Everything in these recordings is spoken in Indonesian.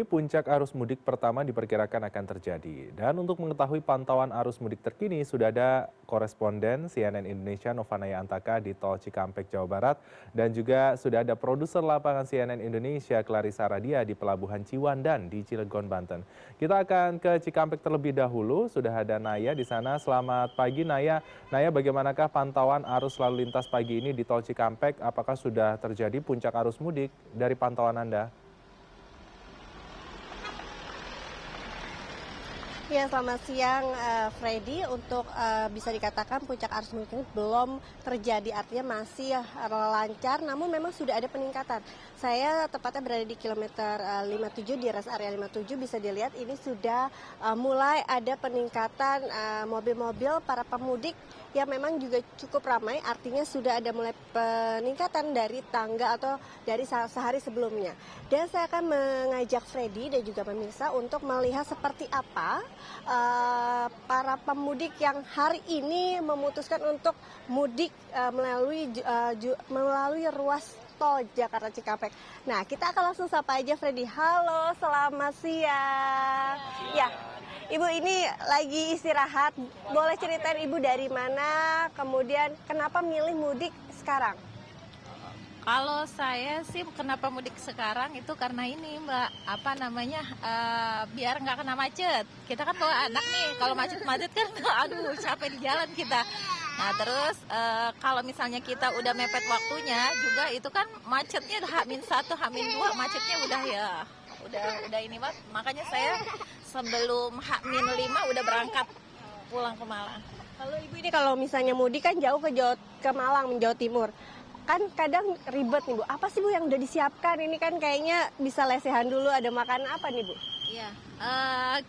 Puncak arus mudik pertama diperkirakan akan terjadi. Dan untuk mengetahui pantauan arus mudik terkini, sudah ada koresponden CNN Indonesia Novanaya Antaka di Tol Cikampek, Jawa Barat. Dan juga sudah ada produser lapangan CNN Indonesia Clarissa Radia di Pelabuhan Ciwandan di Cilegon, Banten. Kita akan ke Cikampek terlebih dahulu. Sudah ada Naya di sana. Selamat pagi Naya. Naya, bagaimanakah pantauan arus lalu lintas pagi ini di Tol Cikampek? Apakah sudah terjadi puncak arus mudik dari pantauan Anda? Ya, selamat siang Freddy. Untuk bisa dikatakan puncak arus mudik ini belum terjadi, artinya masih lancar, namun memang sudah ada peningkatan. Saya tepatnya berada di kilometer 57 di rest area 57, bisa dilihat ini sudah mulai ada peningkatan mobil-mobil para pemudik yang memang juga cukup ramai, artinya sudah ada mulai peningkatan dari tangga atau dari sehari sebelumnya. Dan saya akan mengajak Freddy dan juga pemirsa untuk melihat seperti apa para pemudik yang hari ini memutuskan untuk mudik melalui ruas tol Jakarta Cikampek. Nah, kita akan langsung sapa aja Freddy. Halo, selamat siang. Ya, Ibu ini lagi istirahat. Boleh ceritain Ibu dari mana, kemudian kenapa milih mudik sekarang? Kalau saya sih kenapa mudik sekarang itu karena ini Mbak, biar nggak kena macet. Kita kan bawa anak nih, kalau macet-macet kan aduh capek di jalan kita. Nah terus kalau misalnya kita udah mepet waktunya juga itu kan macetnya H-1, H-2 macetnya udah ini Mbak. Makanya saya sebelum H-5 udah berangkat pulang ke Malang. Lalu Ibu ini kalau misalnya mudik kan jauh ke Malang, Jawa Timur. Kan kadang ribet nih Bu, apa sih Bu yang udah disiapkan? Ini kan kayaknya bisa lesehan dulu, ada makanan apa nih Bu? Iya,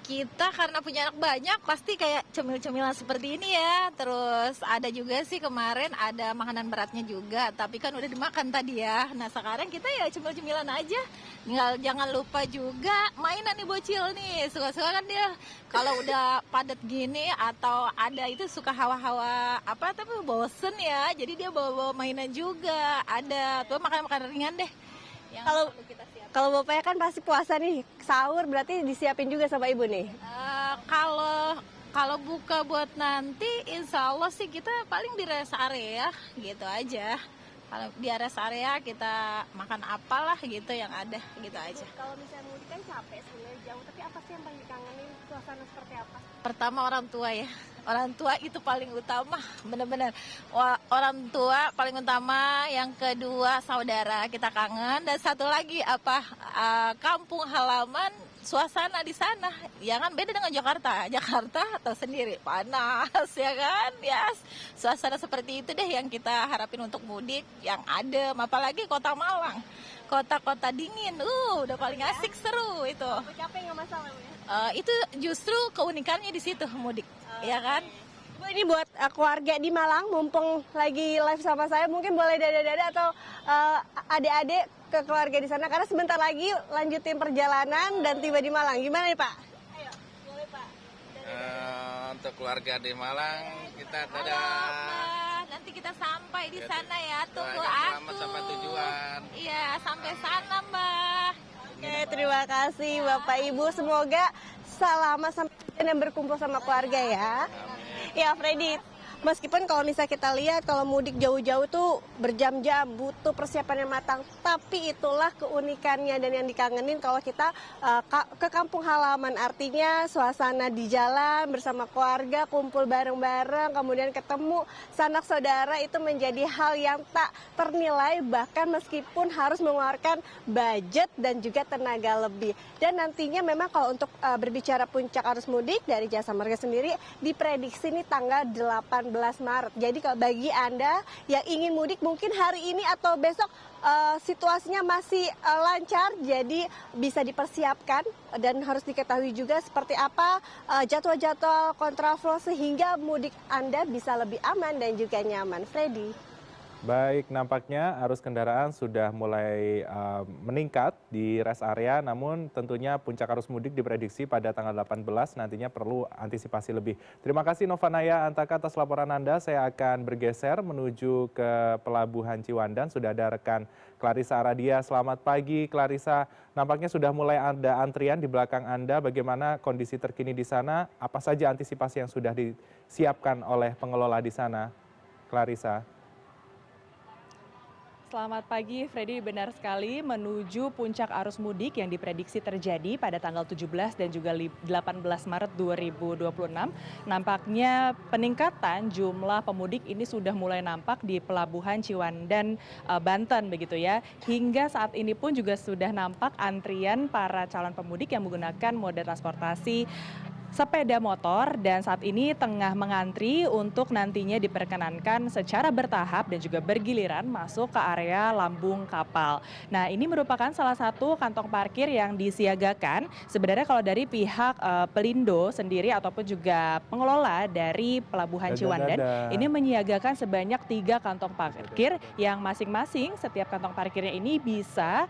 kita karena punya anak banyak pasti kayak cemil-cemilan seperti ini ya. Terus ada juga sih kemarin ada makanan beratnya juga, tapi kan udah dimakan tadi ya. Nah sekarang kita ya cemil-cemilan aja. Tinggal jangan lupa juga mainan nih bocil nih, suka-suka kan dia kalau udah padat gini atau ada itu suka hawa-hawa tapi bosen ya. Jadi dia bawa-bawa mainan juga, ada tuh makanan-makanan ringan deh. Kalau bapaknya kan pasti puasa nih, sahur berarti disiapin juga sama Ibu nih. Kalau buka buat nanti, insya Allah sih kita paling di rest area gitu aja. Kalau di rest area kita makan apalah gitu yang ada gitu aja. Kalau misalnya mudik kan capek sebenarnya jauh, tapi apa sih yang paling dikangenin, suasana seperti apa? Pertama orang tua ya. Orang tua itu paling utama, benar-benar. Orang tua paling utama, yang kedua saudara kita kangen, dan satu lagi kampung halaman, suasana di sana. Ya kan beda dengan Jakarta. Jakarta atau sendiri panas ya kan. Ya, suasana seperti itu deh yang kita harapin untuk mudik yang adem, apalagi Kota Malang. Kota-kota dingin, udah paling asik, seru itu. Capek nggak masalah ya? Itu justru keunikannya di situ mudik, ya kan? Bu, ini buat keluarga di Malang, mumpung lagi live sama saya, mungkin boleh dada-dada atau adik-adik ke keluarga di sana, karena sebentar lagi lanjutin perjalanan dan tiba di Malang. Gimana nih Pak? Ayo, boleh Pak. Untuk keluarga di Malang, kita Halo, Mbak. Nanti kita sampai di sana ya. Tunggu aku. Selamat sampai tujuan. Iya, sampai sana, Mbak. Oke, terima kasih Bapak Ibu. Semoga selamat sampai dan berkumpul sama keluarga ya. Ya, Freddy. Meskipun kalau misalnya kita lihat kalau mudik jauh-jauh tuh berjam-jam, butuh persiapan yang matang, tapi itulah keunikannya dan yang dikangenin kalau kita ke kampung halaman, artinya suasana di jalan bersama keluarga, kumpul bareng-bareng, kemudian ketemu sanak saudara, itu menjadi hal yang tak ternilai, bahkan meskipun harus mengeluarkan budget dan juga tenaga lebih. Dan nantinya memang kalau untuk berbicara puncak arus mudik dari Jasa Marga sendiri diprediksi ini tanggal 18 Maret. Jadi kalau bagi Anda yang ingin mudik mungkin hari ini atau besok situasinya masih lancar, jadi bisa dipersiapkan dan harus diketahui juga seperti apa jadwal-jadwal kontraflow sehingga mudik Anda bisa lebih aman dan juga nyaman. Freddy. Baik, nampaknya arus kendaraan sudah mulai meningkat di rest area, namun tentunya puncak arus mudik diprediksi pada tanggal 18 nantinya perlu antisipasi lebih. Terima kasih Novanaya Antaka atas laporan Anda. Saya akan bergeser menuju ke Pelabuhan Ciwandan. Sudah ada rekan Clarissa Aradia. Selamat pagi Clarissa. Nampaknya sudah mulai ada antrian di belakang Anda. Bagaimana kondisi terkini di sana? Apa saja antisipasi yang sudah disiapkan oleh pengelola di sana? Clarissa. Selamat pagi, Freddy. Benar sekali, menuju puncak arus mudik yang diprediksi terjadi pada tanggal 17 dan juga 18 Maret 2026. Nampaknya peningkatan jumlah pemudik ini sudah mulai nampak di Pelabuhan Ciwandan, Banten begitu ya. Hingga saat ini pun juga sudah nampak antrian para calon pemudik yang menggunakan moda transportasi sepeda motor dan saat ini tengah mengantri untuk nantinya diperkenankan secara bertahap dan juga bergiliran masuk ke area lambung kapal. Nah, ini merupakan salah satu kantong parkir yang disiagakan. Sebenarnya kalau dari pihak Pelindo sendiri ataupun juga pengelola dari Pelabuhan Ciwandan ini menyiagakan sebanyak 3 kantong parkir yang masing-masing setiap kantong parkirnya ini bisa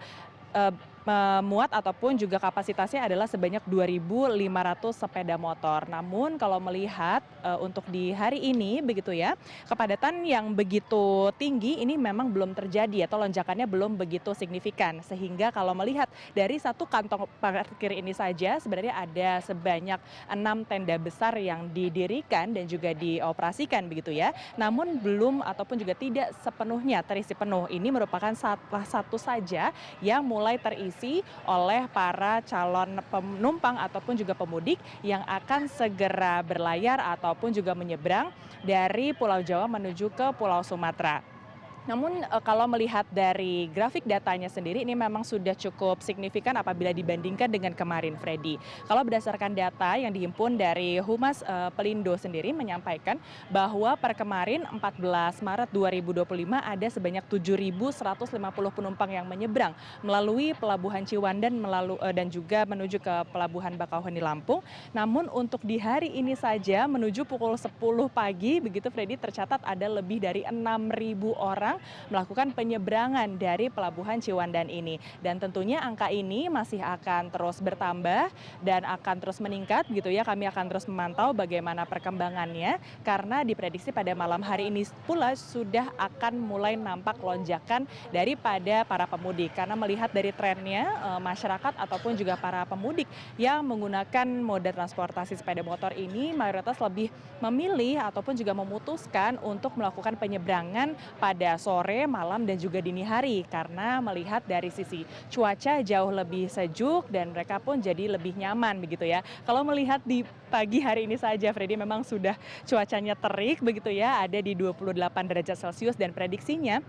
memuat ataupun juga kapasitasnya adalah sebanyak 2.500 sepeda motor. Namun kalau melihat untuk di hari ini begitu ya, kepadatan yang begitu tinggi ini memang belum terjadi atau lonjakannya belum begitu signifikan. Sehingga kalau melihat dari satu kantong parkir ini saja sebenarnya ada sebanyak 6 tenda besar yang didirikan dan juga dioperasikan begitu ya. Namun belum ataupun juga tidak sepenuhnya terisi penuh. Ini merupakan salah satu saja yang mulai terisi oleh para calon penumpang ataupun juga pemudik yang akan segera berlayar ataupun juga menyeberang dari Pulau Jawa menuju ke Pulau Sumatera. Namun kalau melihat dari grafik datanya sendiri ini memang sudah cukup signifikan apabila dibandingkan dengan kemarin, Freddy. Kalau berdasarkan data yang dihimpun dari Humas Pelindo sendiri menyampaikan bahwa per kemarin 14 Maret 2025 ada sebanyak 7.150 penumpang yang menyeberang melalui Pelabuhan Ciwandan dan juga menuju ke Pelabuhan Bakauheni Lampung. Namun untuk di hari ini saja menuju pukul 10 pagi begitu, Freddy, tercatat ada lebih dari 6.000 orang melakukan penyeberangan dari Pelabuhan Ciwandan ini. Dan tentunya angka ini masih akan terus bertambah dan akan terus meningkat gitu ya. Kami akan terus memantau bagaimana perkembangannya karena diprediksi pada malam hari ini pula sudah akan mulai nampak lonjakan daripada para pemudik. Karena melihat dari trennya masyarakat ataupun juga para pemudik yang menggunakan moda transportasi sepeda motor ini mayoritas lebih memilih ataupun juga memutuskan untuk melakukan penyeberangan pada sore, malam dan juga dini hari karena melihat dari sisi cuaca jauh lebih sejuk dan mereka pun jadi lebih nyaman begitu ya. Kalau melihat di pagi hari ini saja, Freddy, memang sudah cuacanya terik begitu ya, ada di 28 derajat Celcius dan prediksinya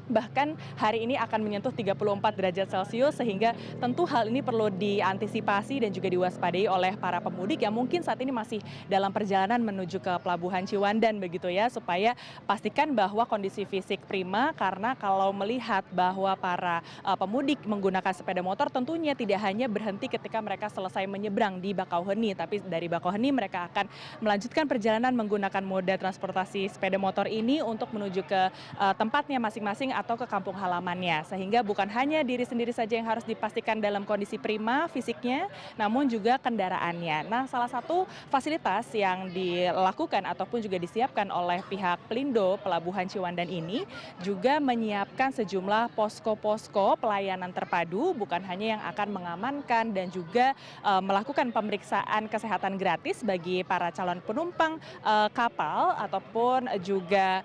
bahkan hari ini akan menyentuh 34 derajat Celcius sehingga tentu hal ini perlu diantisipasi dan juga diwaspadai oleh para pemudik yang mungkin saat ini masih dalam perjalanan menuju ke Pelabuhan Ciwandan begitu ya, supaya pastikan bahwa kondisi fisik prima karena kalau melihat bahwa para pemudik menggunakan sepeda motor tentunya tidak hanya berhenti ketika mereka selesai menyeberang di Bakauheni, tapi dari Bakauheni mereka akan melanjutkan perjalanan menggunakan moda transportasi sepeda motor ini untuk menuju ke tempatnya masing-masing atau ke kampung halamannya. Sehingga bukan hanya diri sendiri saja yang harus dipastikan dalam kondisi prima fisiknya, namun juga kendaraannya. Nah, salah satu fasilitas yang dilakukan ataupun juga disiapkan oleh pihak Pelindo Pelabuhan Ciwandan ini juga menyiapkan sejumlah posko-posko pelayanan terpadu, bukan hanya yang akan mengamankan dan juga melakukan pemeriksaan kesehatan gratis bagi para calon penumpang kapal ataupun juga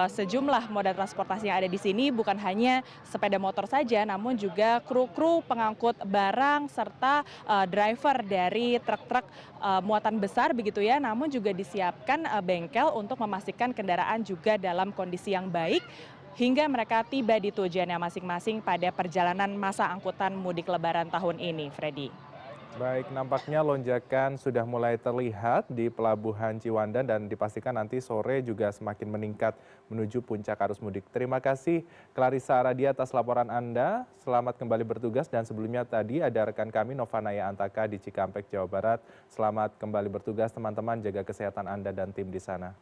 sejumlah moda transportasi yang ada di sini, bukan hanya sepeda motor saja namun juga kru-kru pengangkut barang serta driver dari truk-truk muatan besar begitu ya, namun juga disiapkan bengkel untuk memastikan kendaraan juga dalam kondisi yang baik hingga mereka tiba di tujuannya masing-masing pada perjalanan masa angkutan mudik lebaran tahun ini, Freddy. Baik, nampaknya lonjakan sudah mulai terlihat di Pelabuhan Ciwandan dan dipastikan nanti sore juga semakin meningkat menuju puncak arus mudik. Terima kasih Clarissa Aradia atas laporan Anda. Selamat kembali bertugas dan sebelumnya tadi ada rekan kami Novanaya Antaka di Cikampek, Jawa Barat. Selamat kembali bertugas teman-teman, jaga kesehatan Anda dan tim di sana.